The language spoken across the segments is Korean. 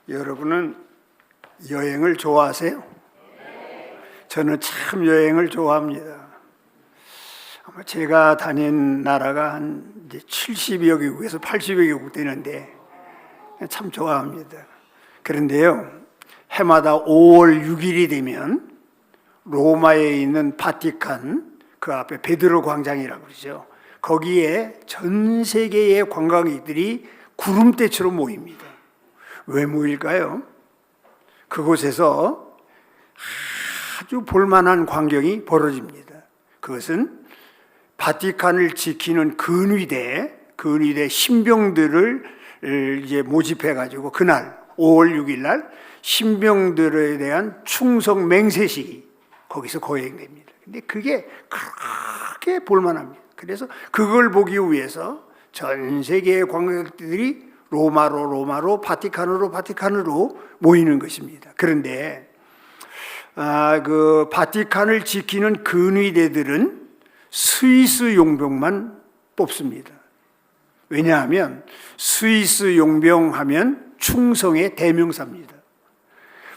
여러분은 여행을 좋아하세요? 저는 참 여행을 좋아합니다. 아마 제가 다닌 나라가 한 이제 70여 개국에서 80여 개국 되는데 참 좋아합니다. 그런데요, 해마다 5월 6일이 되면 로마에 있는 바티칸 그 앞에 베드로 광장이라고 그러죠. 거기에 전 세계의 관광객들이 구름대처럼 모입니다. 왜 모일까요? 그곳에서 아주 볼만한 광경이 벌어집니다. 그것은 바티칸을 지키는 근위대 신병들을 이제 모집해가지고 그날 5월 6일 날 신병들에 대한 충성 맹세식이 거기서 거행됩니다. 근데 그게 그렇게 볼만합니다. 그래서 그걸 보기 위해서 전 세계의 관광객들이 로마로 바티칸으로 모이는 것입니다. 그런데 그 바티칸을 지키는 근위대들은 스위스 용병만 뽑습니다. 왜냐하면 스위스 용병하면 충성의 대명사입니다.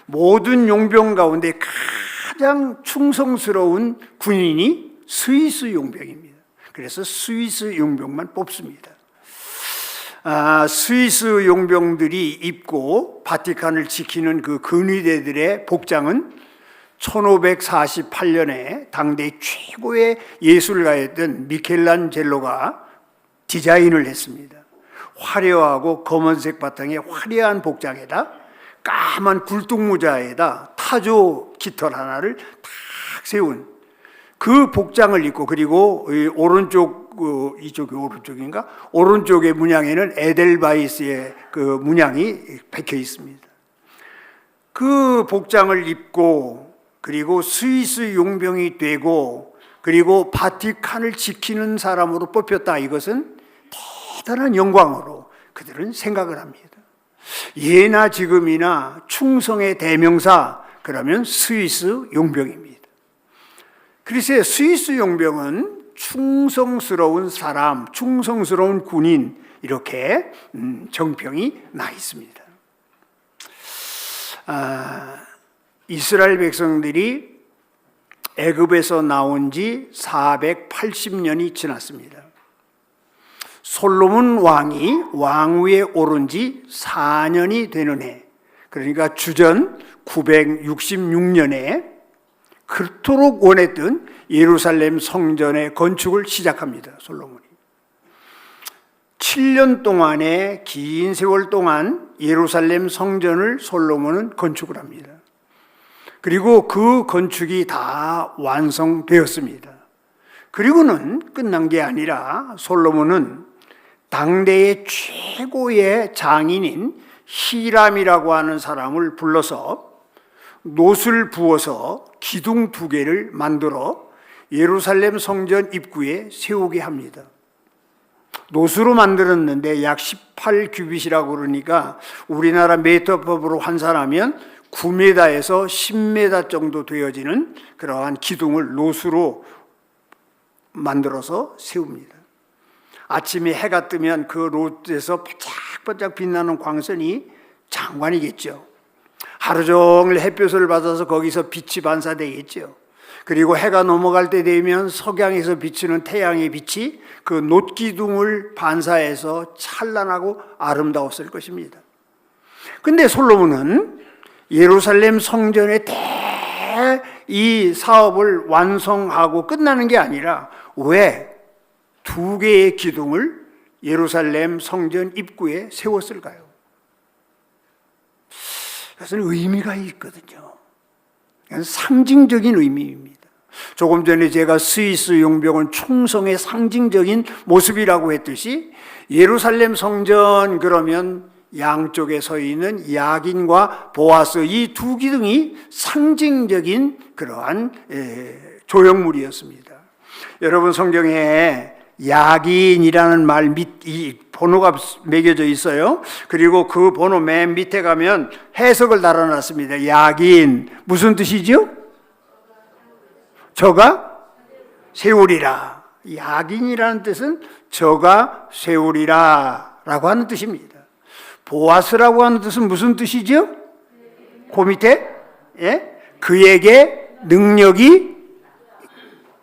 모든 용병 가운데 가장 충성스러운 군인이 스위스 용병입니다. 그래서 스위스 용병만 뽑습니다. 스위스 용병들이 입고 바티칸을 지키는 그 근위대들의 복장은 1548년에 당대 최고의 예술가였던 미켈란젤로가 디자인을 했습니다. 화려하고 검은색 바탕에 화려한 복장에다 까만 굴뚝모자에다 타조 깃털 하나를 탁 세운 그 복장을 입고, 그리고 이쪽이 오른쪽인가? 오른쪽의 문양에는 에델바이스의 그 문양이 박혀 있습니다. 그 복장을 입고, 그리고 스위스 용병이 되고, 그리고 바티칸을 지키는 사람으로 뽑혔다. 이것은 대단한 영광으로 그들은 생각을 합니다. 예나 지금이나 충성의 대명사, 그러면 스위스 용병입니다. 그래서 스위스 용병은 충성스러운 사람, 충성스러운 군인, 이렇게 정평이 나 있습니다. 이스라엘 백성들이 애굽에서 나온 지 480년이 지났습니다. 솔로몬 왕이 왕위에 오른 지 4년이 되는 해, 그러니까 주전 966년에 그토록 원했던 예루살렘 성전의 건축을 시작합니다. 솔로몬이 7년 동안의 긴 세월 동안 예루살렘 성전을 솔로몬은 건축을 합니다. 그리고 그 건축이 다 완성되었습니다. 그리고는 끝난 게 아니라 솔로몬은 당대의 최고의 장인인 히람이라고 하는 사람을 불러서 놋을 부어서 기둥 2개를 만들어 예루살렘 성전 입구에 세우게 합니다. 놋으로 만들었는데 약 18규빗이라고 그러니까 우리나라 미터법으로 환산하면 9m에서 10m 정도 되어지는 그러한 기둥을 놋으로 만들어서 세웁니다. 아침에 해가 뜨면 그 놋에서 반짝반짝 빛나는 광선이 장관이겠죠. 하루 종일 햇볕을 받아서 거기서 빛이 반사되겠죠. 그리고 해가 넘어갈 때 되면 석양에서 비치는 태양의 빛이 그 놋기둥을 반사해서 찬란하고 아름다웠을 것입니다. 근데 솔로몬은 예루살렘 성전의 이 사업을 완성하고 끝나는 게 아니라 왜 2개의 기둥을 예루살렘 성전 입구에 세웠을까요? 그것은 의미가 있거든요. 상징적인 의미입니다. 조금 전에 제가 스위스 용병은 충성의 상징적인 모습이라고 했듯이 예루살렘 성전, 그러면 양쪽에 서 있는 야긴과 보아스, 이 2 기둥이 상징적인 그러한 조형물이었습니다. 여러분, 성경에 야긴이라는 말 이 번호가 매겨져 있어요. 그리고 그 번호 맨 밑에 가면 해석을 달아놨습니다. 야긴, 무슨 뜻이죠? 저가 세우리라. 야긴이라는 뜻은 저가 세우리라 라고 하는 뜻입니다. 보아스라고 하는 뜻은 무슨 뜻이죠? 그 밑에 그에게 능력이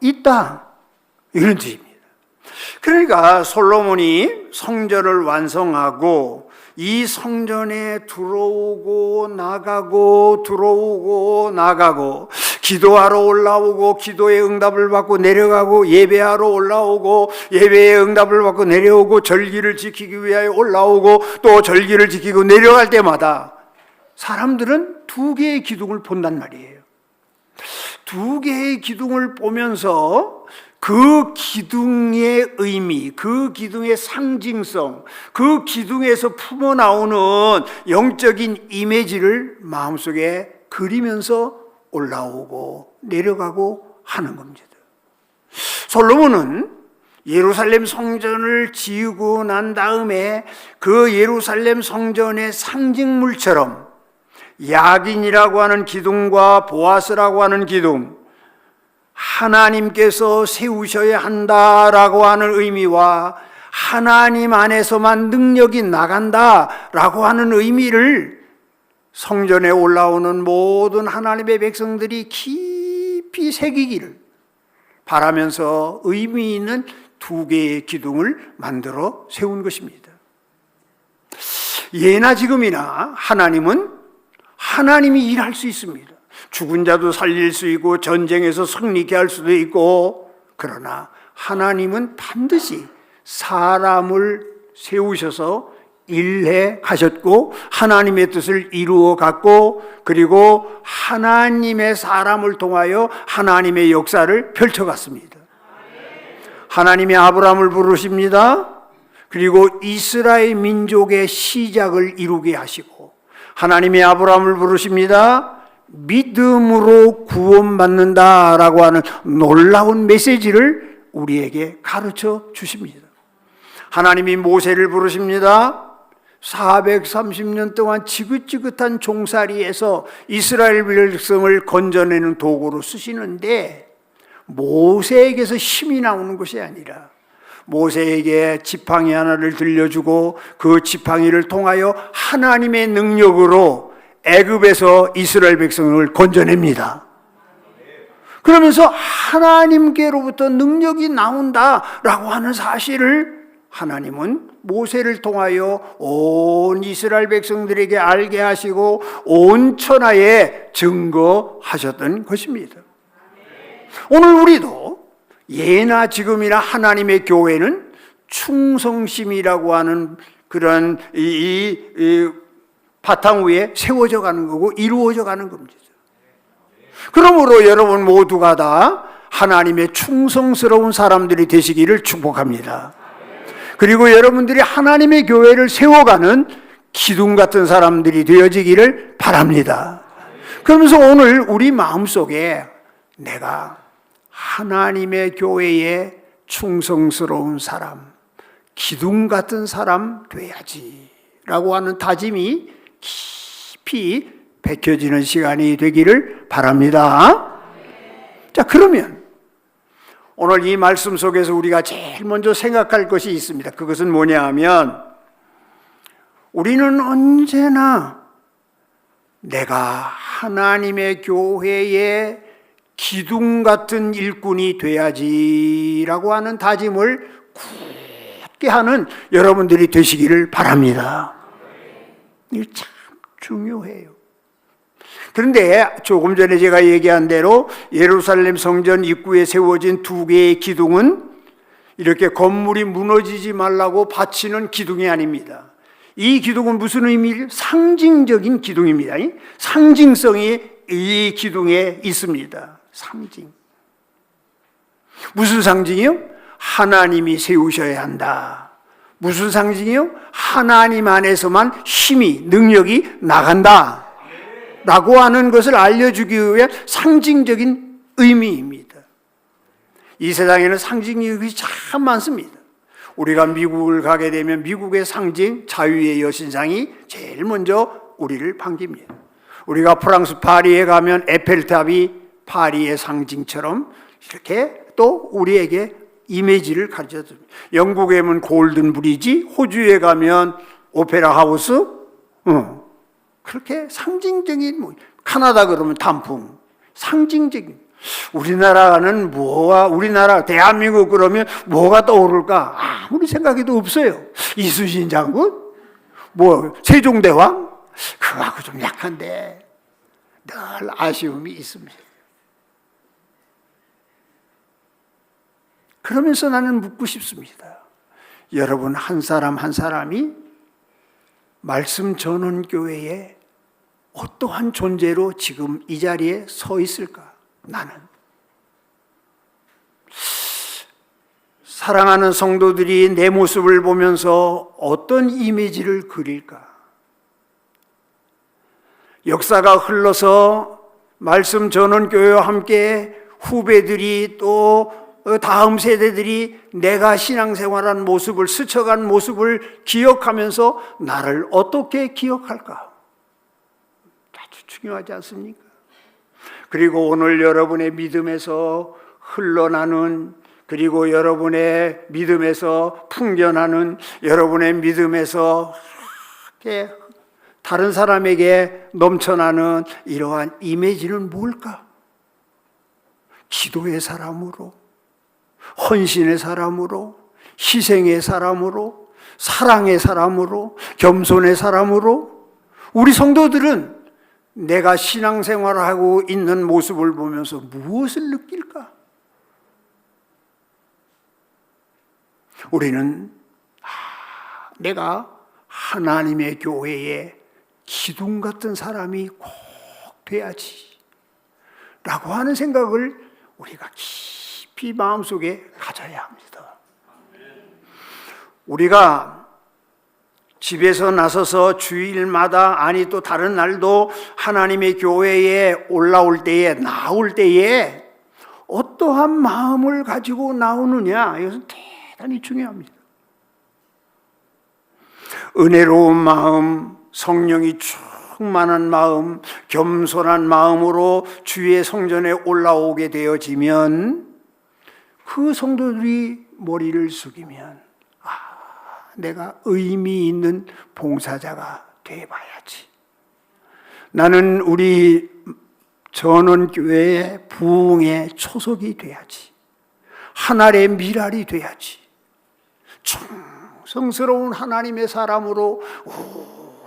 있다, 이런 뜻입니다. 그러니까 솔로몬이 성전을 완성하고 이 성전에 들어오고 나가고 들어오고 나가고, 기도하러 올라오고 기도의 응답을 받고 내려가고, 예배하러 올라오고 예배의 응답을 받고 내려오고, 절기를 지키기 위하여 올라오고 또 절기를 지키고 내려갈 때마다 사람들은 두 개의 기둥을 본단 말이에요. 두 개의 기둥을 보면서 그 기둥의 의미, 그 기둥의 상징성, 그 기둥에서 품어나오는 영적인 이미지를 마음속에 그리면서 올라오고 내려가고 하는 겁니다. 솔로몬은 예루살렘 성전을 지으고 난 다음에 그 예루살렘 성전의 상징물처럼 야긴이라고 하는 기둥과 보아스라고 하는 기둥, 하나님께서 세우셔야 한다라고 하는 의미와 하나님 안에서만 능력이 나간다라고 하는 의미를 성전에 올라오는 모든 하나님의 백성들이 깊이 새기기를 바라면서 의미 있는 두 개의 기둥을 만들어 세운 것입니다. 예나 지금이나 하나님은 하나님이 일할 수 있습니다. 죽은 자도 살릴 수 있고 전쟁에서 승리케 할 수도 있고, 그러나 하나님은 반드시 사람을 세우셔서 일해 가셨고 하나님의 뜻을 이루어 갔고, 그리고 하나님의 사람을 통하여 하나님의 역사를 펼쳐갔습니다. 하나님이 아브라함을 부르십니다. 그리고 이스라엘 민족의 시작을 이루게 하시고, 하나님이 아브라함을 부르십니다. 믿음으로 구원받는다라고 하는 놀라운 메시지를 우리에게 가르쳐 주십니다. 하나님이 모세를 부르십니다. 430년 동안 지긋지긋한 종살이에서 이스라엘 백성을 건져내는 도구로 쓰시는데, 모세에게서 힘이 나오는 것이 아니라 모세에게 지팡이 하나를 들려주고 그 지팡이를 통하여 하나님의 능력으로 애굽에서 이스라엘 백성을 건져냅니다. 그러면서 하나님께로부터 능력이 나온다라고 하는 사실을 하나님은 모세를 통하여 온 이스라엘 백성들에게 알게 하시고 온 천하에 증거하셨던 것입니다. 오늘 우리도 예나 지금이나 하나님의 교회는 충성심이라고 하는 그런 이 바탕 위에 세워져 가는 거고 이루어져 가는 겁니다. 그러므로 여러분 모두가 다 하나님의 충성스러운 사람들이 되시기를 축복합니다. 그리고 여러분들이 하나님의 교회를 세워가는 기둥 같은 사람들이 되어지기를 바랍니다. 그러면서 오늘 우리 마음속에 내가 하나님의 교회에 충성스러운 사람, 기둥 같은 사람 돼야지 라고 하는 다짐이 깊이 베껴지는 시간이 되기를 바랍니다. 자, 그러면 오늘 이 말씀 속에서 우리가 제일 먼저 생각할 것이 있습니다. 그것은 뭐냐 하면, 우리는 언제나 내가 하나님의 교회의 기둥 같은 일꾼이 돼야지라고 하는 다짐을 굳게 하는 여러분들이 되시기를 바랍니다. 이게 참 중요해요. 그런데 조금 전에 제가 얘기한 대로 예루살렘 성전 입구에 세워진 두 개의 기둥은 이렇게 건물이 무너지지 말라고 받치는 기둥이 아닙니다. 이 기둥은 무슨 의미를? 상징적인 기둥입니다. 상징성이 이 기둥에 있습니다. 상징. 무슨 상징이요? 하나님이 세우셔야 한다. 무슨 상징이요? 하나님 안에서만 힘이, 능력이 나간다 라고 하는 것을 알려주기 위한 상징적인 의미입니다. 이 세상에는 상징력이 참 많습니다. 우리가 미국을 가게 되면 미국의 상징, 자유의 여신상이 제일 먼저 우리를 반깁니다. 우리가 프랑스 파리에 가면 에펠탑이 파리의 상징처럼 이렇게 또 우리에게 이미지를 가르쳐줍니다. 영국에 가면 골든 브리지, 호주에 가면 오페라 하우스, 그렇게 상징적인, 카나다 그러면 단풍, 상징적인. 우리나라는 우리나라, 대한민국 그러면 뭐가 떠오를까? 아무리 생각해도 없어요. 이순신 장군? 세종대왕? 그거하고 좀 약한데, 늘 아쉬움이 있습니다. 그러면서 나는 묻고 싶습니다. 여러분 한 사람 한 사람이 말씀 전원교회에 어떠한 존재로 지금 이 자리에 서 있을까? 나는 사랑하는 성도들이 내 모습을 보면서 어떤 이미지를 그릴까? 역사가 흘러서 말씀 전원교회와 함께 후배들이 또 다음 세대들이 내가 신앙생활한 모습을, 스쳐간 모습을 기억하면서 나를 어떻게 기억할까? 아주 중요하지 않습니까? 그리고 오늘 여러분의 믿음에서 흘러나는, 그리고 여러분의 믿음에서 풍겨나는, 여러분의 믿음에서 이렇게 다른 사람에게 넘쳐나는 이러한 이미지는 뭘까? 기도의 사람으로, 헌신의 사람으로, 희생의 사람으로, 사랑의 사람으로, 겸손의 사람으로. 우리 성도들은 내가 신앙생활을 하고 있는 모습을 보면서 무엇을 느낄까? 우리는 내가 하나님의 교회에 기둥 같은 사람이 꼭 돼야지 라고 하는 생각을 우리가 깊이 마음속에 가져야 합니다. 우리가 집에서 나서서 주일마다, 아니 또 다른 날도 하나님의 교회에 올라올 때에, 나올 때에 어떠한 마음을 가지고 나오느냐, 이것은 대단히 중요합니다. 은혜로운 마음, 성령이 충만한 마음, 겸손한 마음으로 주의 성전에 올라오게 되어지면 그 성도들이 머리를 숙이면 내가 의미 있는 봉사자가 돼봐야지. 나는 우리 전원교회의 부흥의 초석이 돼야지. 하늘의 미랄이 돼야지. 충성스러운 하나님의 사람으로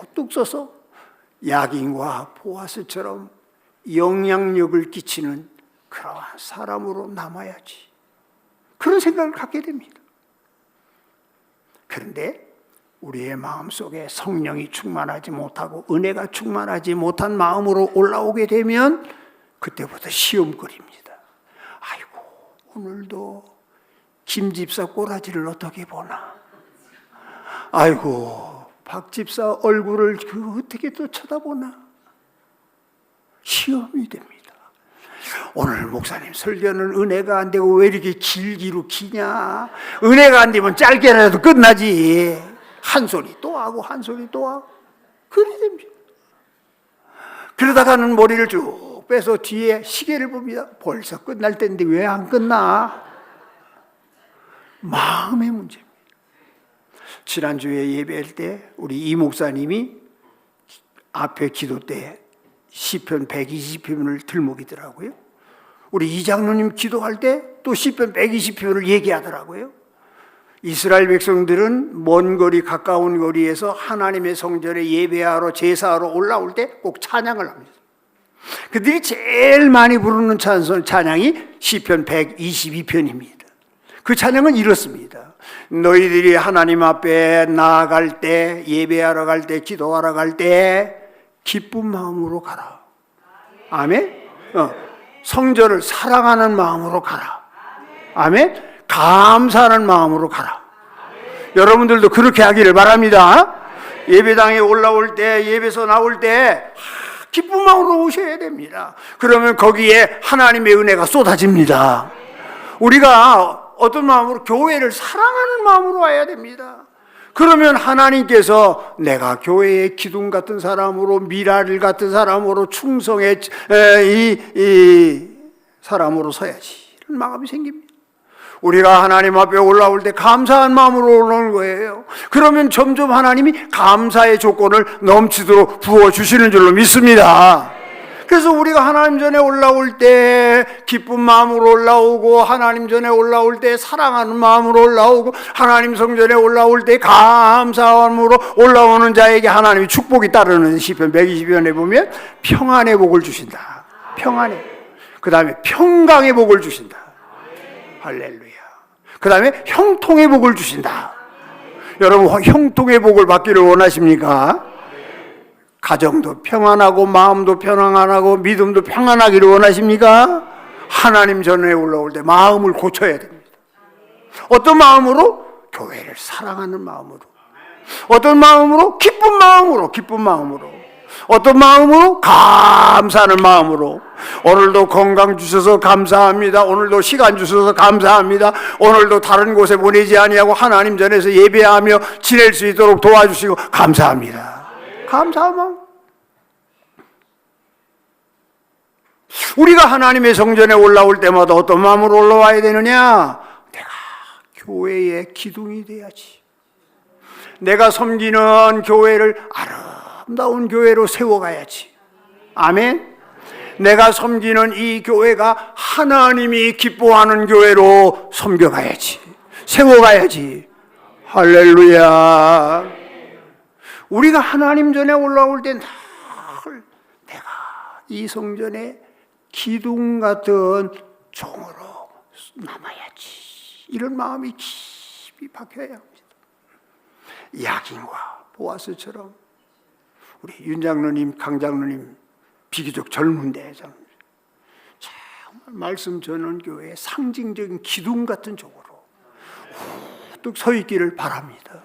우뚝 서서 야긴과 보아스처럼 영향력을 끼치는 그러한 사람으로 남아야지. 그런 생각을 갖게 됩니다. 그런데 우리의 마음속에 성령이 충만하지 못하고 은혜가 충만하지 못한 마음으로 올라오게 되면 그때부터 시험거립니다. 아이고, 오늘도 김 집사 꼬라지를 어떻게 보나? 아이고, 박 집사 얼굴을 어떻게 또 쳐다보나? 시험이 됩니다. 오늘 목사님 설교는 은혜가 안 되고 왜 이렇게 길기로 기냐? 은혜가 안 되면 짧게라도 끝나지. 한 소리 또 하고 한 소리 또 하고 그래 됩니다. 그러다가는 머리를 쭉 빼서 뒤에 시계를 봅니다. 벌써 끝날 텐데 왜 안 끝나? 마음의 문제입니다. 지난주에 예배할 때 우리 이 목사님이 앞에 기도 때 시편 120편을 들먹이더라고요. 우리 이 장로님 기도할 때 또 시편 120편을 얘기하더라고요. 이스라엘 백성들은 먼 거리 가까운 거리에서 하나님의 성전에 예배하러 제사하러 올라올 때 꼭 찬양을 합니다. 그들이 제일 많이 부르는 찬양이 시편 122편입니다. 그 찬양은 이렇습니다. 너희들이 하나님 앞에 나아갈 때, 예배하러 갈 때, 기도하러 갈 때 기쁜 마음으로 가라. 아멘. 성전을 사랑하는 마음으로 가라. 아멘. 감사하는 마음으로 가라. 여러분들도 그렇게 하기를 바랍니다. 예배당에 올라올 때, 예배에서 나올 때 기쁜 마음으로 오셔야 됩니다. 그러면 거기에 하나님의 은혜가 쏟아집니다. 우리가 어떤 마음으로? 교회를 사랑하는 마음으로 와야 됩니다. 그러면 하나님께서 내가 교회의 기둥 같은 사람으로, 미랄 같은 사람으로, 충성의 이 사람으로 서야지 이런 마음이 생깁니다. 우리가 하나님 앞에 올라올 때 감사한 마음으로 올라오는 거예요. 그러면 점점 하나님이 감사의 조건을 넘치도록 부어주시는 줄로 믿습니다. 그래서 우리가 하나님 전에 올라올 때 기쁜 마음으로 올라오고, 하나님 전에 올라올 때 사랑하는 마음으로 올라오고, 하나님 성전에 올라올 때 감사함으로 올라오는 자에게 하나님이 축복이 따르는 시편 120편에 보면 평안의 복을 주신다. 평안의, 그 다음에 평강의 복을 주신다. 할렐루야. 그 다음에 형통의 복을 주신다. 여러분, 형통의 복을 받기를 원하십니까? 가정도 평안하고, 마음도 평안하고, 믿음도 평안하기를 원하십니까? 하나님 전에 올라올 때 마음을 고쳐야 됩니다. 어떤 마음으로? 교회를 사랑하는 마음으로. 어떤 마음으로? 기쁜 마음으로. 기쁜 마음으로. 어떤 마음으로? 감사하는 마음으로. 오늘도 건강 주셔서 감사합니다. 오늘도 시간 주셔서 감사합니다. 오늘도 다른 곳에 보내지 아니하고 하나님 전에서 예배하며 지낼 수 있도록 도와주시고 감사합니다. 감사한 마음. 우리가 하나님의 성전에 올라올 때마다 어떤 마음으로 올라와야 되느냐? 내가 교회의 기둥이 돼야지. 내가 섬기는 교회를 아름다운 교회로 세워가야지. 아멘. 내가 섬기는 이 교회가 하나님이 기뻐하는 교회로 섬겨가야지. 세워가야지. 할렐루야. 우리가 하나님 전에 올라올 때 늘 내가 이 성전에 기둥 같은 종으로 남아야지. 이런 마음이 깊이 박혀야 합니다. 야긴과 보아스처럼 우리 윤 장로님, 강 장로님 비교적 젊은데 정말 말씀 전원 교회의 상징적인 기둥 같은 종으로 우뚝 서 있기를 바랍니다.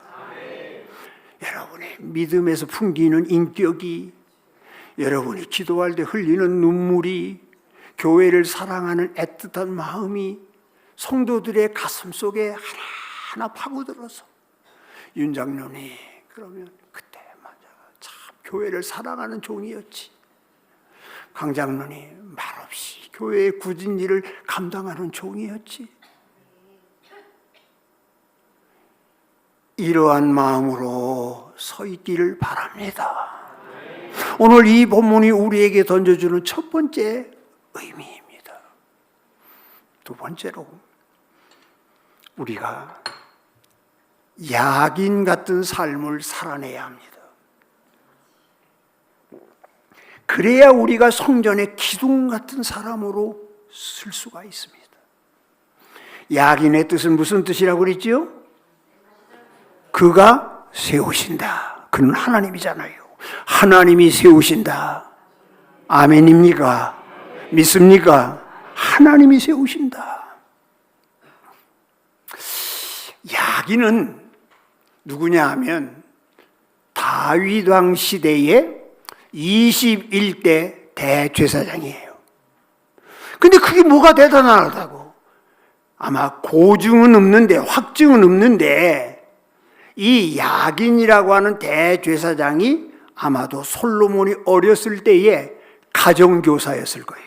여러분의 믿음에서 풍기는 인격이, 여러분이 기도할 때 흘리는 눈물이, 교회를 사랑하는 애틋한 마음이 성도들의 가슴 속에 하나하나 파고들어서 윤 장로님 그러면 그때 맞아 참 교회를 사랑하는 종이었지. 강 장로님 말없이 교회의 굳은 일을 감당하는 종이었지. 이러한 마음으로 서 있기를 바랍니다. 오늘 이 본문이 우리에게 던져주는 첫 번째 의미입니다. 두 번째로 우리가 야긴 같은 삶을 살아내야 합니다. 그래야 우리가 성전의 기둥 같은 사람으로 쓸 수가 있습니다. 야긴의 뜻은 무슨 뜻이라고 그랬죠? 그가 세우신다. 그는 하나님이잖아요. 하나님이 세우신다. 아멘입니까? 믿습니까? 하나님이 세우신다. 야긴은 누구냐 하면 다윗 왕 시대의 21대 대제사장이에요. 근데 그게 뭐가 대단하다고? 아마 고증은 없는데, 확증은 없는데, 이 야긴이라고 하는 대제사장이 아마도 솔로몬이 어렸을 때의 가정교사였을 거예요.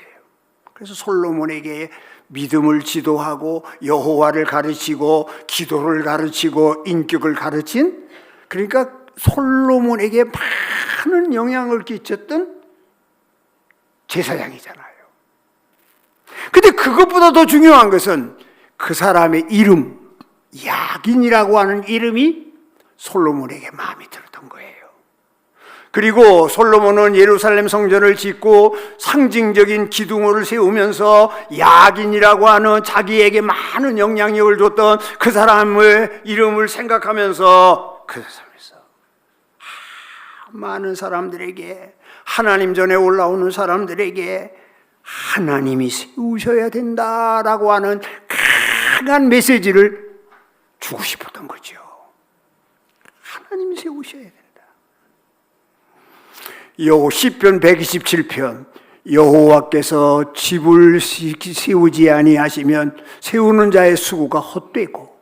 그래서 솔로몬에게 믿음을 지도하고 여호와를 가르치고 기도를 가르치고 인격을 가르친, 그러니까 솔로몬에게 많은 영향을 끼쳤던 제사장이잖아요. 근데 그것보다 더 중요한 것은 그 사람의 이름, 야긴이라고 하는 이름이 솔로몬에게 마음에 들었던 거예요. 그리고 솔로몬은 예루살렘 성전을 짓고 상징적인 기둥을 세우면서 야긴이라고 하는 자기에게 많은 영향력을 줬던 그 사람의 이름을 생각하면서 그 사람에서 많은 사람들에게, 하나님 전에 올라오는 사람들에게 하나님이 세우셔야 된다라고 하는 강한 메시지를 주고 싶었던 거죠. 하나님이 세우셔야 된다. 시편 127편 여호와께서 집을 세우지 아니하시면 세우는 자의 수고가 헛되고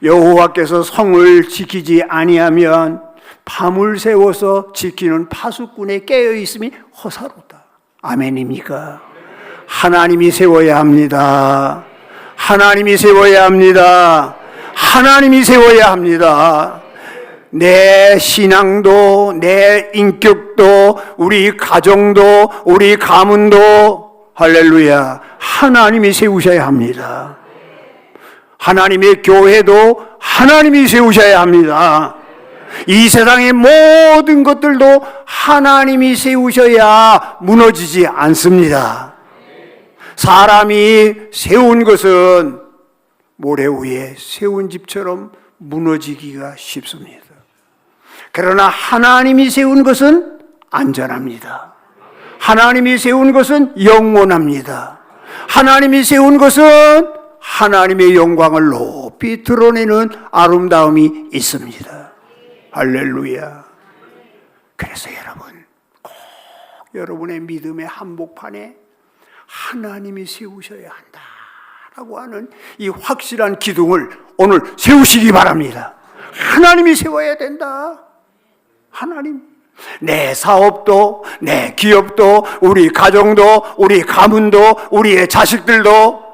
여호와께서 성을 지키지 아니하면 밤을 세워서 지키는 파수꾼의 깨어있음이 허사로다. 아멘입니까? 하나님이 세워야 합니다. 하나님이 세워야 합니다. 하나님이 세워야 합니다. 내 신앙도, 내 인격도, 우리 가정도, 우리 가문도, 할렐루야, 하나님이 세우셔야 합니다. 하나님의 교회도 하나님이 세우셔야 합니다. 이 세상의 모든 것들도 하나님이 세우셔야 무너지지 않습니다. 사람이 세운 것은 모래 위에 세운 집처럼 무너지기가 쉽습니다. 그러나 하나님이 세운 것은 안전합니다. 하나님이 세운 것은 영원합니다. 하나님이 세운 것은 하나님의 영광을 높이 드러내는 아름다움이 있습니다. 할렐루야. 그래서 여러분, 꼭 여러분의 믿음의 한복판에 하나님이 세우셔야 한다라고 하는 이 확실한 기둥을 오늘 세우시기 바랍니다. 하나님이 세워야 된다. 하나님. 내 사업도, 내 기업도, 우리 가정도, 우리 가문도, 우리의 자식들도,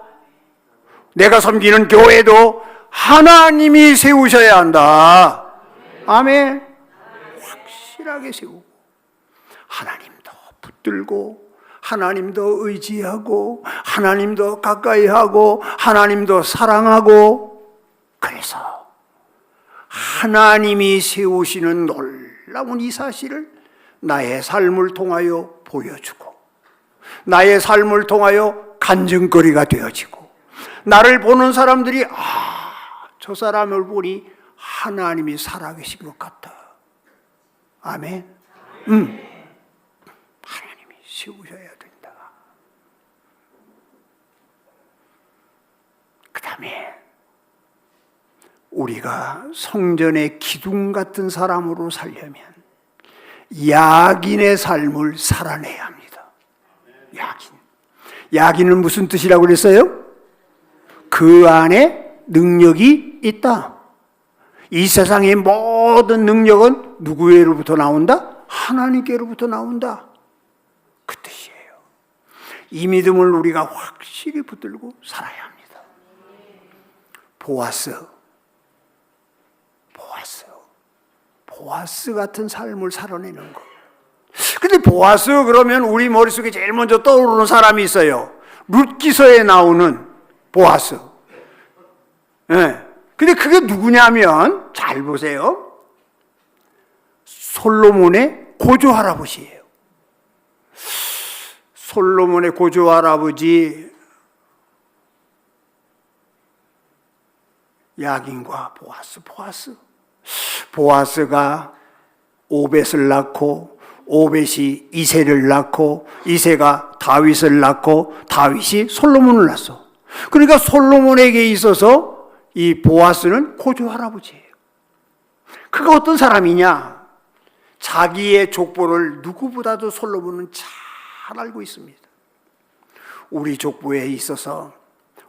내가 섬기는 교회도 하나님이 세우셔야 한다. 아멘. 확실하게 세우고, 하나님도 붙들고, 하나님도 의지하고, 하나님도 가까이 하고, 하나님도 사랑하고, 그래서 하나님이 세우시는 놀라운 이 사실을 나의 삶을 통하여 보여주고, 나의 삶을 통하여 간증거리가 되어지고, 나를 보는 사람들이 저 사람을 보니 하나님이 살아계신 것 같다. 아멘. 하나님이 세우셔야 된다. 그 다음에 우리가 성전의 기둥 같은 사람으로 살려면 야긴의 삶을 살아내야 합니다. 야긴은 무슨 뜻이라고 그랬어요? 그 안에 능력이 있다. 이 세상의 모든 능력은 누구에게로부터 나온다? 하나님께로부터 나온다. 그 뜻이에요. 이 믿음을 우리가 확실히 붙들고 살아야 합니다. 보아스 같은 삶을 살아내는 것. 근데 보아스 그러면 우리 머릿속에 제일 먼저 떠오르는 사람이 있어요. 룻기서에 나오는 보아스. 네. 근데 그게 누구냐면, 잘 보세요. 솔로몬의 고조 할아버지예요. 솔로몬의 고조 할아버지 야긴과 보아스가 오벳을 낳고, 오벳이 이새를 낳고, 이새가 다윗을 낳고, 다윗이 솔로몬을 낳았어. 그러니까 솔로몬에게 있어서 이 보아스는 고조 할아버지예요. 그가 어떤 사람이냐? 자기의 족보를 누구보다도 솔로몬은 잘 알고 있습니다. 우리 족보에 있어서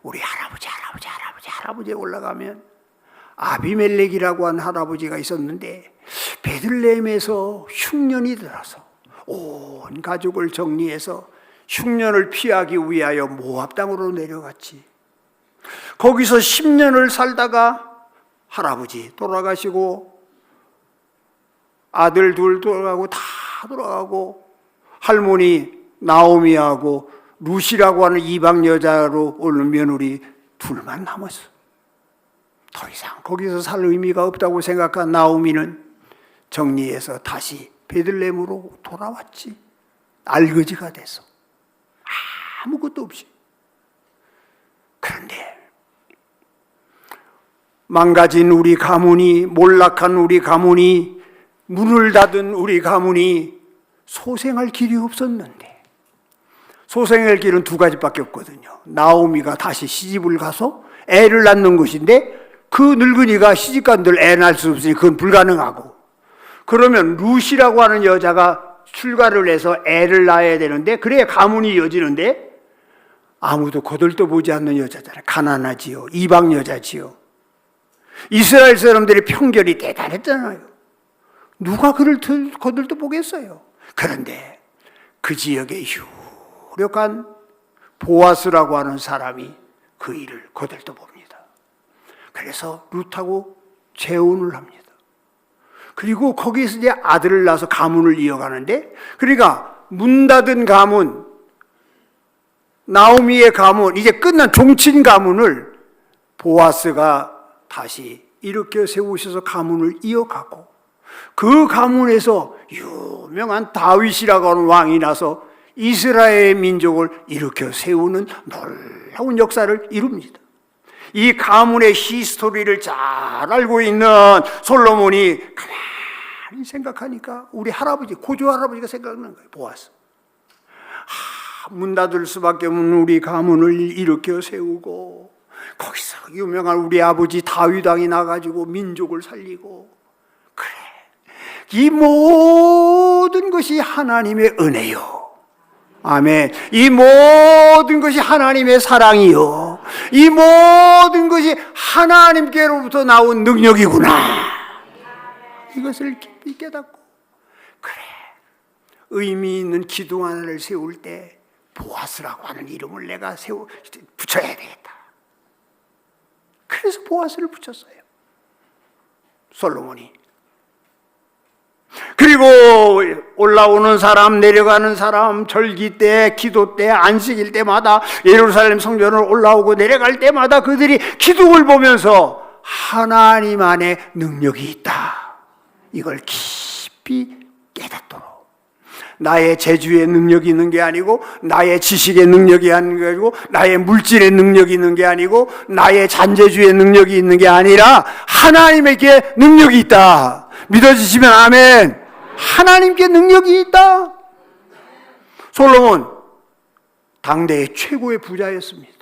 우리 할아버지에 올라가면 아비멜렉이라고 한 할아버지가 있었는데, 베들레헴에서 흉년이 들어서 온 가족을 정리해서 흉년을 피하기 위하여 모압 땅으로 내려갔지. 거기서 10년을 살다가 할아버지 돌아가시고, 아들 둘 돌아가고, 다 돌아가고, 할머니 나오미하고 루시라고 하는 이방 여자로 오는 며느리 둘만 남았어. 더 이상 거기서 살 의미가 없다고 생각한 나오미는 정리해서 다시 베들레헴으로 돌아왔지. 알거지가 돼서 아무것도 없이. 그런데 망가진 우리 가문이, 몰락한 우리 가문이, 문을 닫은 우리 가문이 소생할 길이 없었는데, 소생할 길은 두 가지밖에 없거든요. 나오미가 다시 시집을 가서 애를 낳는 것인데, 그 늙은이가 시집간들 애 낳을 수 없으니 그건 불가능하고, 그러면 루시라고 하는 여자가 출가를 해서 애를 낳아야 되는데, 그래야 가문이 이어지는데, 아무도 거들떠보지 않는 여자잖아요. 가난하지요. 이방 여자지요. 이스라엘 사람들의 편견이 대단했잖아요. 누가 그를 거들떠보겠어요. 그런데 그 지역에 유력한 보아스라고 하는 사람이 그 일을 거들떠봅니다. 그래서 룻하고 재혼을 합니다. 그리고 거기에서 이제 아들을 낳아서 가문을 이어가는데, 그러니까 문 닫은 가문, 나오미의 가문, 이제 끝난 종친 가문을 보아스가 다시 일으켜 세우셔서 가문을 이어가고, 그 가문에서 유명한 다윗이라고 하는 왕이 나서 이스라엘 민족을 일으켜 세우는 놀라운 역사를 이룹니다. 이 가문의 히스토리를 잘 알고 있는 솔로몬이 가만히 생각하니까 우리 할아버지, 고조 할아버지가 생각나는 거예요. 보아스. 문 닫을 수밖에 없는 우리 가문을 일으켜 세우고, 거기서 유명한 우리 아버지 다윗 왕이 나가지고 민족을 살리고, 그래, 이 모든 것이 하나님의 은혜요. 아멘. 이 모든 것이 하나님의 사랑이요, 이 모든 것이 하나님께로부터 나온 능력이구나, 이것을 깊이 깨닫고, 그래, 의미 있는 기둥 하나를 세울 때 보아스라고 하는 이름을 내가 붙여야 되겠다. 그래서 보아스를 붙였어요, 솔로몬이. 그리고 올라오는 사람, 내려가는 사람, 절기 때, 기도 때, 안식일 때마다 예루살렘 성전을 올라오고 내려갈 때마다 그들이 기둥을 보면서 하나님 안에 능력이 있다, 이걸 깊이 깨닫도록. 나의 재주의 능력이 있는 게 아니고, 나의 지식의 능력이 있는 게 아니고, 나의 물질의 능력이 있는 게 아니고, 나의 잔재주의 능력이 있는 게 아니라 하나님에게 능력이 있다. 믿어지시면 아멘. 하나님께 능력이 있다. 솔로몬 당대의 최고의 부자였습니다.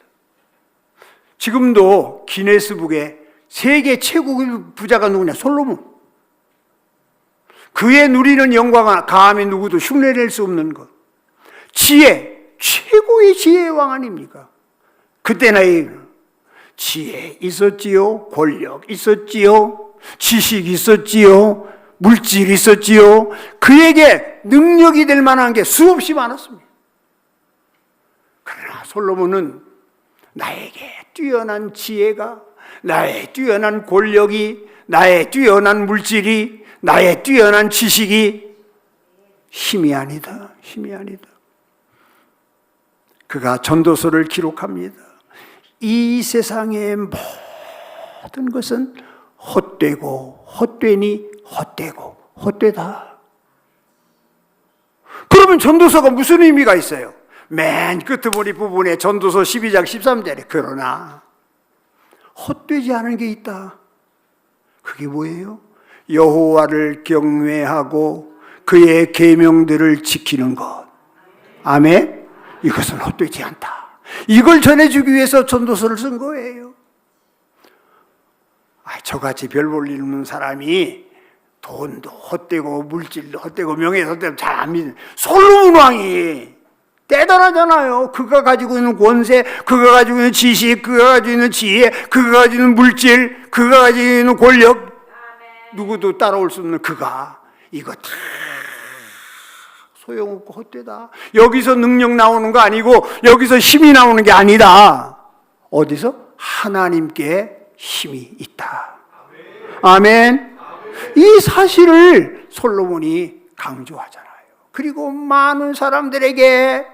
지금도 기네스북에 세계 최고의 부자가 누구냐? 솔로몬. 그의 누리는 영광은 감히 누구도 흉내낼 수 없는 것. 지혜, 최고의 지혜의 왕 아닙니까? 그때나 지혜 있었지요, 권력 있었지요, 지식 있었지요, 물질 있었지요. 그에게 능력이 될 만한 게 수없이 많았습니다. 그러나 솔로몬은 나에게 뛰어난 지혜가, 나의 뛰어난 권력이, 나의 뛰어난 물질이, 나의 뛰어난 지식이 힘이 아니다, 힘이 아니다. 그가 전도서를 기록합니다. 이 세상의 모든 것은 헛되고 헛되니 헛되고 헛되다. 그러면 전도서가 무슨 의미가 있어요? 맨 끄트머리 부분에 전도서 12장 13절에 그러나 헛되지 않은 게 있다. 그게 뭐예요? 여호와를 경외하고 그의 계명들을 지키는 것. 아멘. 이것은 헛되지 않다. 이걸 전해주기 위해서 전도서를 쓴 거예요. 저같이 별 볼 일 없는 사람이 돈도 헛되고 물질도 헛되고 명예도 헛되고 잘 안 믿는 솔로몬 왕이 대단하잖아요. 그가 가지고 있는 권세, 그가 가지고 있는 지식, 그가 가지고 있는 지혜, 그가 가지고 있는 물질, 그가 가지고 있는 권력, 누구도 따라올 수 없는 그가 이거 다 소용없고 헛되다. 여기서 능력 나오는 거 아니고, 여기서 힘이 나오는 게 아니다. 어디서? 하나님께 힘이 있다. 아멘. 이 사실을 솔로몬이 강조하잖아요. 그리고 많은 사람들에게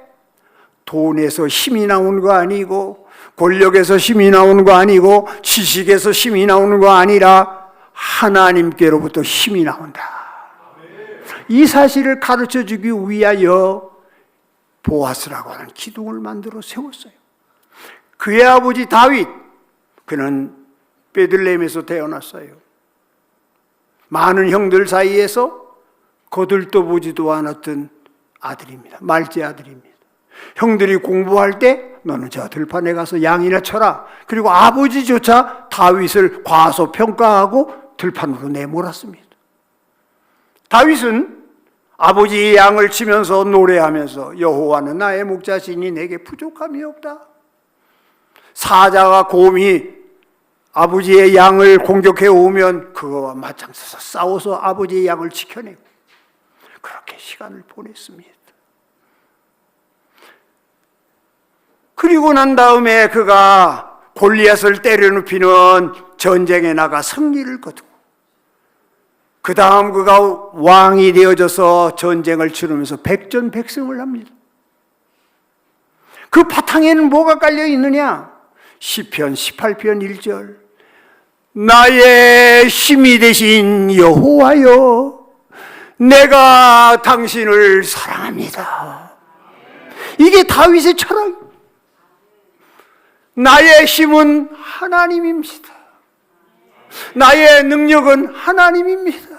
돈에서 힘이 나오는 거 아니고, 권력에서 힘이 나오는 거 아니고, 지식에서 힘이 나오는 거 아니라 하나님께로부터 힘이 나온다. 이 사실을 가르쳐주기 위하여 보아스라고 하는 기둥을 만들어 세웠어요. 그의 아버지 다윗, 그는 베들레헴에서 태어났어요. 많은 형들 사이에서 거들떠보지도 않았던 아들입니다. 말째 아들입니다. 형들이 공부할 때 너는 저 들판에 가서 양이나 쳐라. 그리고 아버지조차 다윗을 과소평가하고 들판으로 내몰았습니다. 다윗은 아버지의 양을 치면서 노래하면서 여호와는 나의 목자시니 내게 부족함이 없다. 사자가 곰이 아버지의 양을 공격해 오면 그거와 맞짱서서 싸워서 아버지의 양을 지켜내고 그렇게 시간을 보냈습니다. 그리고 난 다음에 그가 골리앗을 때려눕히는 전쟁에 나가 승리를 거두고 그 다음 그가 왕이 되어져서 전쟁을 치르면서 백전백승을 합니다. 그 바탕에는 뭐가 깔려 있느냐? 시편 18편 1절 나의 힘이 되신 여호와여 내가 당신을 사랑합니다. 이게 다윗의 철학. 나의 힘은 하나님입니다. 나의 능력은 하나님입니다.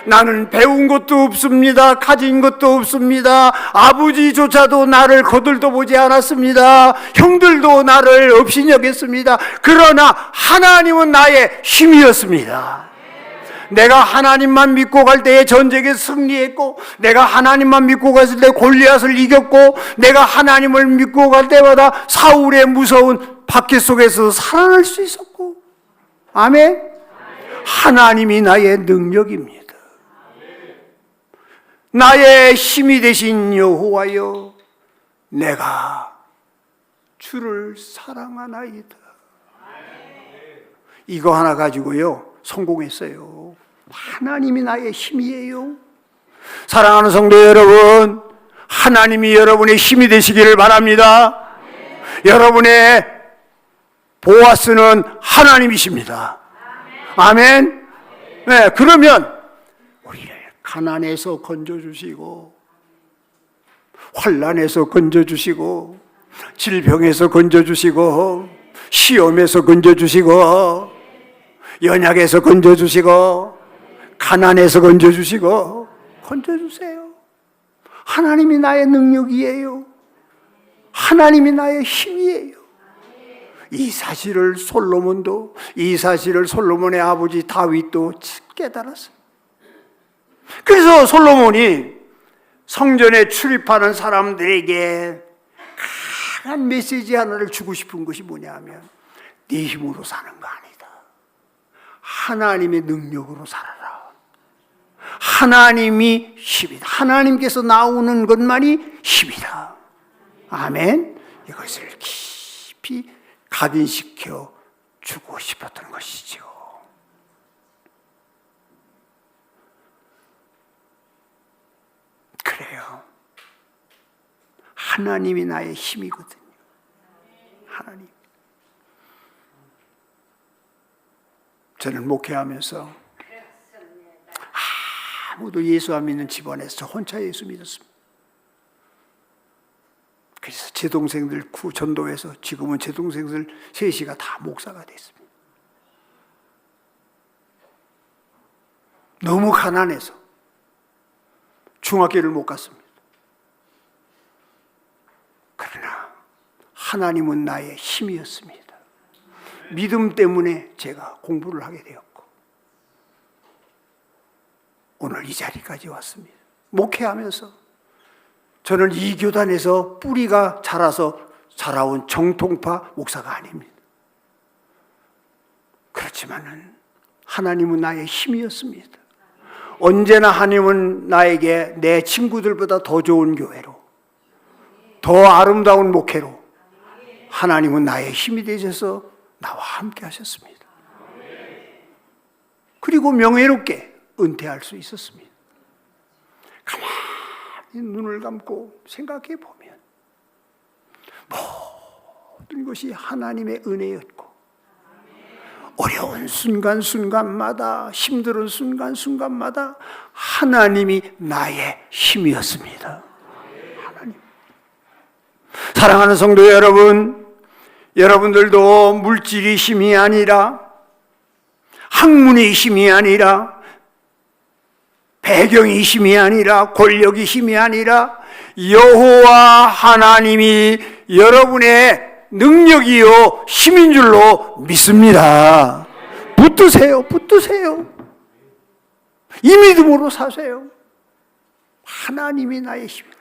나는 배운 것도 없습니다. 가진 것도 없습니다. 아버지조차도 나를 거들떠 보지 않았습니다. 형들도 나를 없이 여겼습니다. 그러나 하나님은 나의 힘이었습니다. 내가 하나님만 믿고 갈 때에 전쟁에 승리했고, 내가 하나님만 믿고 갔을 때 골리앗을 이겼고, 내가 하나님을 믿고 갈 때마다 사울의 무서운 박해 속에서 살아날 수 있었고, 아멘. 하나님이 나의 능력입니다. 나의 힘이 되신 여호와여 내가 주를 사랑하나이다. 이거 하나 가지고요 성공했어요. 하나님이 나의 힘이에요. 사랑하는 성도 여러분, 하나님이 여러분의 힘이 되시기를 바랍니다. 여러분의 보아스는 하나님이십니다. 아멘. 네, 그러면 우리를 가난에서 건져주시고 환난에서 건져주시고 질병에서 건져주시고 시험에서 건져주시고 연약에서 건져주시고 가난에서 건져주시고 건져주세요. 하나님이 나의 능력이에요. 하나님이 나의 힘이에요. 이 사실을 솔로몬의 아버지 다윗도 깨달았어요. 그래서 솔로몬이 성전에 출입하는 사람들에게 강한 메시지 하나를 주고 싶은 것이 뭐냐 하면 네 힘으로 사는 거 아니다. 하나님의 능력으로 살아라. 하나님이 힘이다. 하나님께서 나오는 것만이 힘이다. 아멘. 이것을 깊이 각인시켜 주고 싶었던 것이죠. 그래요. 하나님이 나의 힘이거든요. 하나님. 저는 목회하면서 아무도 예수 안 믿는 집안에서 저 혼자 예수 믿었습니다. 그래서 제 동생들 전도해서 지금은 제 동생들 셋이가 다 목사가 됐습니다. 너무 가난해서 중학교를 못 갔습니다. 그러나 하나님은 나의 힘이었습니다. 믿음 때문에 제가 공부를 하게 되었고 오늘 이 자리까지 왔습니다. 목회하면서 저는 이 교단에서 뿌리가 자라서 자라온 정통파 목사가 아닙니다. 그렇지만은 하나님은 나의 힘이었습니다. 언제나 하나님은 나에게 내 친구들보다 더 좋은 교회로, 더 아름다운 목회로 하나님은 나의 힘이 되셔서 나와 함께 하셨습니다. 그리고 명예롭게 은퇴할 수 있었습니다. 가만히 눈을 감고 생각해 보면 모든 것이 하나님의 은혜였고 어려운 순간순간마다 힘든 순간순간마다 하나님이 나의 힘이었습니다. 하나님. 사랑하는 성도 여러분, 여러분들도 물질이 힘이 아니라 학문이 힘이 아니라 배경이 힘이 아니라 권력이 힘이 아니라 여호와 하나님이 여러분의 능력이요 힘인 줄로 믿습니다. 붙드세요. 붙드세요. 이 믿음으로 사세요. 하나님이 나의 힘이다.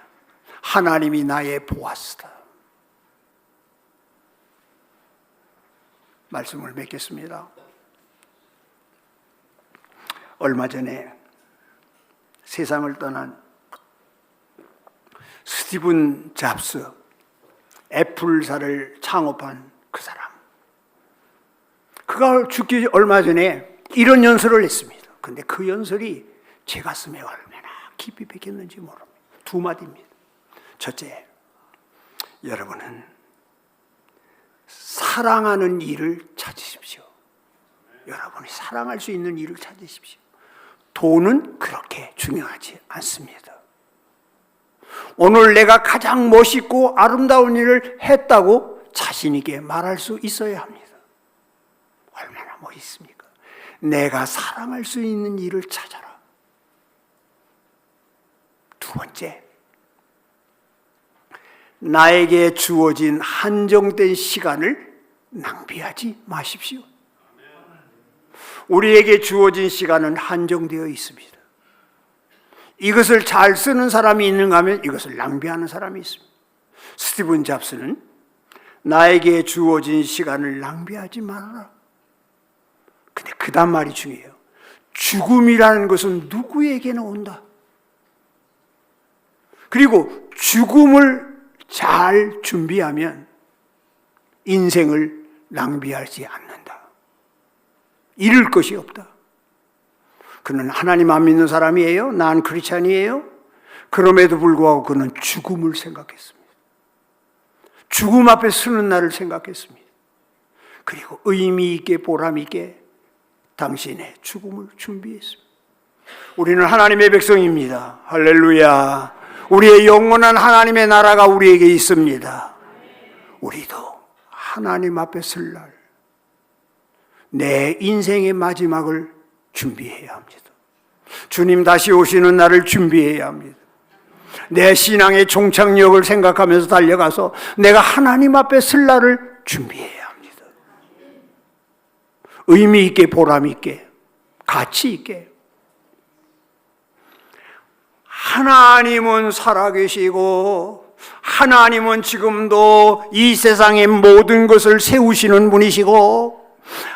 하나님이 나의 보아스다. 말씀을 맺겠습니다. 얼마 전에 세상을 떠난 스티븐 잡스, 애플사를 창업한 그 사람, 그가 죽기 얼마 전에 이런 연설을 했습니다. 근데 그 연설이 제 가슴에 얼마나 깊이 박혔는지 모릅니다. 두 마디입니다. 첫째, 여러분은 사랑하는 일을 찾으십시오. 여러분이 사랑할 수 있는 일을 찾으십시오. 돈은 그렇게 중요하지 않습니다. 오늘 내가 가장 멋있고 아름다운 일을 했다고 자신 있게 말할 수 있어야 합니다. 얼마나 멋있습니까? 내가 사랑할 수 있는 일을 찾아라. 두 번째, 나에게 주어진 한정된 시간을 낭비하지 마십시오. 우리에게 주어진 시간은 한정되어 있습니다. 이것을 잘 쓰는 사람이 있는가 하면 이것을 낭비하는 사람이 있습니다. 스티븐 잡스는 나에게 주어진 시간을 낭비하지 말아라. 근데 그 다음 말이 중요해요. 죽음이라는 것은 누구에게나 온다. 그리고 죽음을 잘 준비하면 인생을 낭비하지 않는다. 잃을 것이 없다. 그는 하나님 안 믿는 사람이에요. 난 크리스찬이에요. 그럼에도 불구하고 그는 죽음을 생각했습니다. 죽음 앞에 서는 날을 생각했습니다. 그리고 의미 있게 보람 있게 당신의 죽음을 준비했습니다. 우리는 하나님의 백성입니다. 할렐루야. 우리의 영원한 하나님의 나라가 우리에게 있습니다. 우리도 하나님 앞에 설 날, 내 인생의 마지막을 준비해야 합니다. 주님 다시 오시는 날을 준비해야 합니다. 내 신앙의 종착역을 생각하면서 달려가서 내가 하나님 앞에 설 날을 준비해야 합니다. 의미 있게 보람 있게 가치 있게. 하나님은 살아계시고 하나님은 지금도 이 세상의 모든 것을 세우시는 분이시고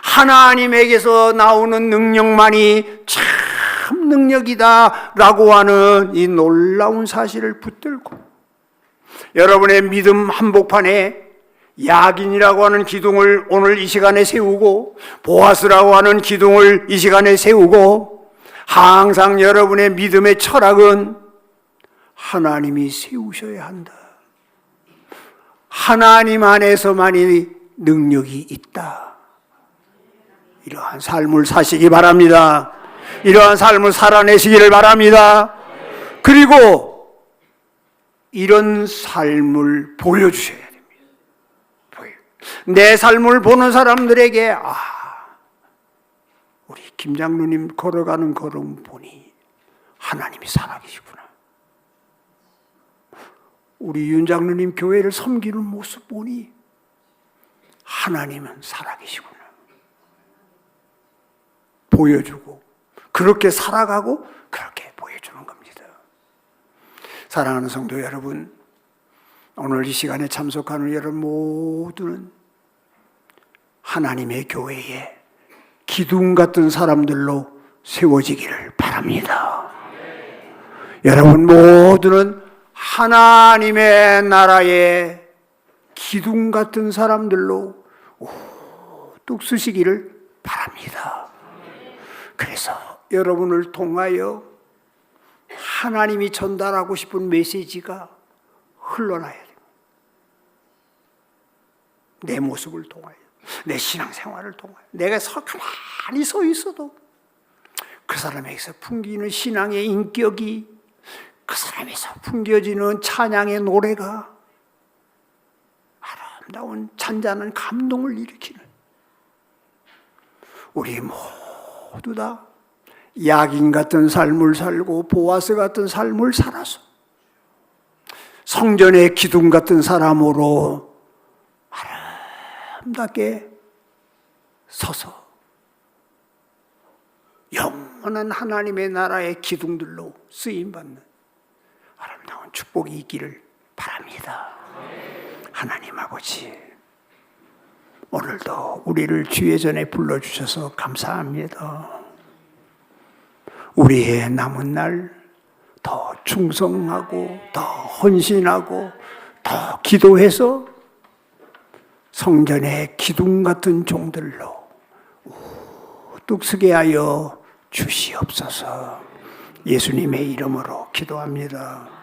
하나님에게서 나오는 능력만이 참 능력이다 라고 하는 이 놀라운 사실을 붙들고 여러분의 믿음 한복판에 야긴이라고 하는 기둥을 오늘 이 시간에 세우고 보아스라고 하는 기둥을 이 시간에 세우고 항상 여러분의 믿음의 철학은 하나님이 세우셔야 한다. 하나님 안에서만이 능력이 있다. 이러한 삶을 사시기 바랍니다. 이러한 삶을 살아내시기를 바랍니다. 그리고 이런 삶을 보여주셔야 됩니다. 내 삶을 보는 사람들에게 우리 김 장로님 걸어가는 걸음 보니 하나님이 살아계시구나. 우리 윤 장로님 교회를 섬기는 모습 보니 하나님은 살아계시구나. 보여주고 그렇게 살아가고 그렇게 보여주는 겁니다. 사랑하는 성도 여러분, 오늘 이 시간에 참석하는 여러분 모두는 하나님의 교회에 기둥 같은 사람들로 세워지기를 바랍니다. 여러분 모두는 하나님의 나라의 기둥 같은 사람들로 뚝 쓰시기를 바랍니다. 그래서 여러분을 통하여 하나님이 전달하고 싶은 메시지가 흘러나야 됩니다. 내 모습을 통하여, 내 신앙생활을 통하여, 내가 가만히 서 있어도 그 사람에게서 풍기는 신앙의 인격이, 그 사람에서 풍겨지는 찬양의 노래가 아름다운 잔잔한 감동을 일으키는, 우리 모두 다 야긴 같은 삶을 살고 보아스 같은 삶을 살아서 성전의 기둥 같은 사람으로 아름답게 서서 영원한 하나님의 나라의 기둥들로 쓰임받는 아름다운 축복이 있기를 바랍니다. 하나님 아버지, 오늘도 우리를 주의 전에 불러주셔서 감사합니다. 우리의 남은 날 더 충성하고 더 헌신하고 더 기도해서 성전의 기둥 같은 종들로 우뚝 서게 하여 주시옵소서. 예수님의 이름으로 기도합니다.